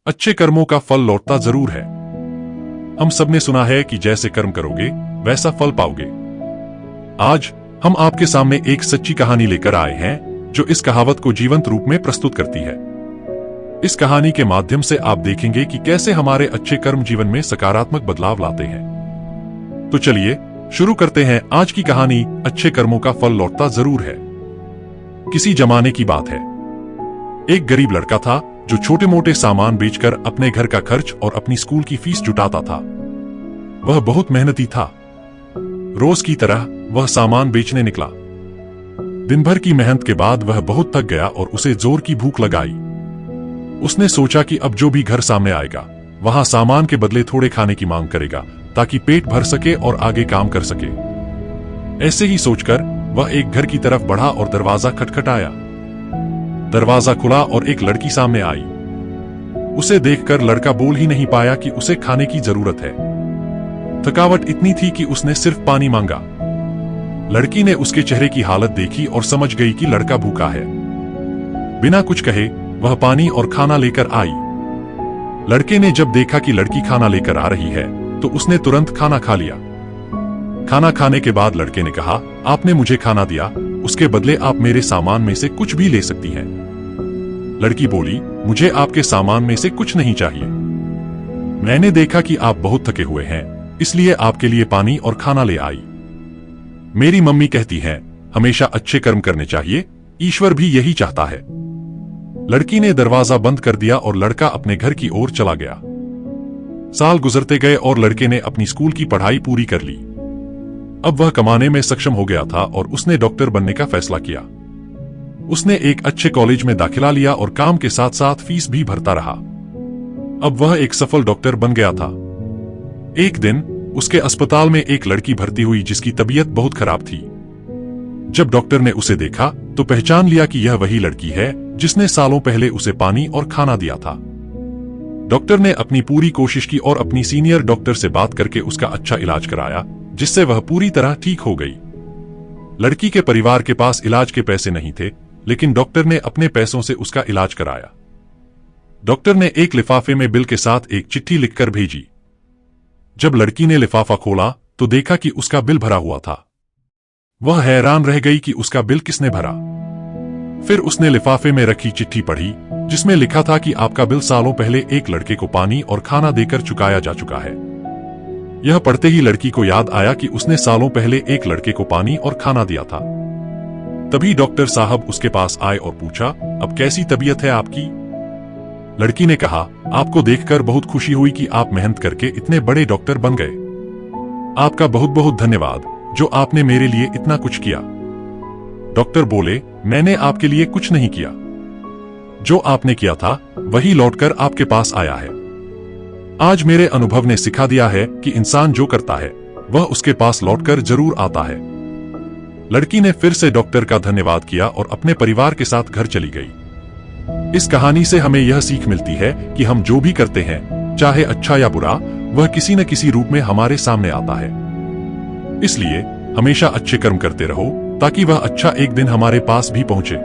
अच्छे कर्मों का फल लौटता जरूर है। हम सबने सुना है कि जैसे कर्म करोगे वैसा फल पाओगे। आज हम आपके सामने एक सच्ची कहानी लेकर आए हैं जो इस कहावत को जीवंत रूप में प्रस्तुत करती है। इस कहानी के माध्यम से आप देखेंगे कि कैसे हमारे अच्छे कर्म जीवन में सकारात्मक बदलाव लाते हैं। तो चलिए शुरू करते हैं आज की कहानी। अच्छे कर्मों का फल लौटता जरूर है। किसी जमाने की बात है। एक गरीब लड़का था जो छोटे मोटे सामान बेचकर अपने घर का खर्च और अपनी स्कूल की फीस जुटाता था। वह बहुत मेहनती था। रोज की तरह वह सामान बेचने निकला। दिन भर की मेहनत के बाद वह बहुत थक गया और उसे जोर की भूख लगाई। उसने सोचा कि अब जो भी घर सामने आएगा वहां सामान के बदले थोड़े खाने की मांग करेगा ताकि पेट भर सके और आगे काम कर सके। ऐसे ही सोचकर वह एक घर की तरफ बढ़ा और दरवाजा खटखटाया। दरवाजा खुला और एक लड़की सामने आई। उसे देखकर लड़का बोल ही नहीं पाया कि उसे खाने की जरूरत है। थकावट इतनी थी कि उसने सिर्फ पानी मांगा। लड़की ने उसके चेहरे की हालत देखी और समझ गई कि लड़का भूखा है। बिना कुछ कहे वह पानी और खाना लेकर आई। लड़के ने जब देखा कि लड़की खाना लेकर आ रही है तो उसने तुरंत खाना खा लिया। खाना खाने के बाद लड़के ने कहा, आपने मुझे खाना दिया, उसके बदले आप मेरे सामान में से कुछ भी ले सकती हैं। लड़की बोली, मुझे आपके सामान में से कुछ नहीं चाहिए। मैंने देखा कि आप बहुत थके हुए हैं, इसलिए आपके लिए पानी और खाना ले आई। मेरी मम्मी कहती हैं, हमेशा अच्छे कर्म करने चाहिए, ईश्वर भी यही चाहता है। लड़की ने दरवाजा बंद कर दिया और लड़का अपने घर की ओर चला गया। साल गुजरते गए और लड़के ने अपनी स्कूल की पढ़ाई पूरी कर ली। अब वह कमाने में सक्षम हो गया था और उसने डॉक्टर बनने का फैसला किया। उसने एक अच्छे कॉलेज में दाखिला लिया और काम के साथ साथ फीस भी भरता रहा। अब वह एक सफल डॉक्टर बन गया था। एक दिन उसके अस्पताल में एक लड़की भर्ती हुई जिसकी तबीयत बहुत खराब थी। जब डॉक्टर ने उसे देखा तो पहचान लिया कि यह वही लड़की है जिसने सालों पहले उसे पानी और खाना दिया था। डॉक्टर ने अपनी पूरी कोशिश की और अपनी सीनियर डॉक्टर से बात करके उसका अच्छा इलाज कराया, जिससे वह पूरी तरह ठीक हो गई। लड़की के परिवार के पास इलाज के पैसे नहीं थे, लेकिन डॉक्टर ने अपने पैसों से उसका इलाज कराया। डॉक्टर ने एक लिफाफे में बिल के साथ एक चिट्ठी लिखकर भेजी। जब लड़की ने लिफाफा खोला तो देखा कि उसका बिल भरा हुआ था। वह हैरान रह गई कि उसका बिल किसने भरा। फिर उसने लिफाफे में रखी चिट्ठी पढ़ी जिसमें लिखा था कि आपका बिल सालों पहले एक लड़के को पानी और खाना देकर चुकाया जा चुका है। यह पढ़ते ही लड़की को याद आया कि उसने सालों पहले एक लड़के को पानी और खाना दिया था। तभी डॉक्टर साहब उसके पास आए और पूछा, अब कैसी तबीयत है आपकी? लड़की ने कहा, आपको देखकर बहुत खुशी हुई कि आप मेहनत करके इतने बड़े डॉक्टर बन गए। आपका बहुत बहुत धन्यवाद जो आपने मेरे लिए इतना कुछ किया। डॉक्टर बोले, मैंने आपके लिए कुछ नहीं किया। जो आपने किया था वही लौटकर आपके पास आया है। आज मेरे अनुभव ने सिखा दिया है कि इंसान जो करता है वह उसके पास लौटकर जरूर आता है। लड़की ने फिर से डॉक्टर का धन्यवाद किया और अपने परिवार के साथ घर चली गई। इस कहानी से हमें यह सीख मिलती है कि हम जो भी करते हैं, चाहे अच्छा या बुरा, वह किसी न किसी रूप में हमारे सामने आता है। इसलिए हमेशा अच्छे कर्म करते रहो ताकि वह अच्छा एक दिन हमारे पास भी पहुंचे।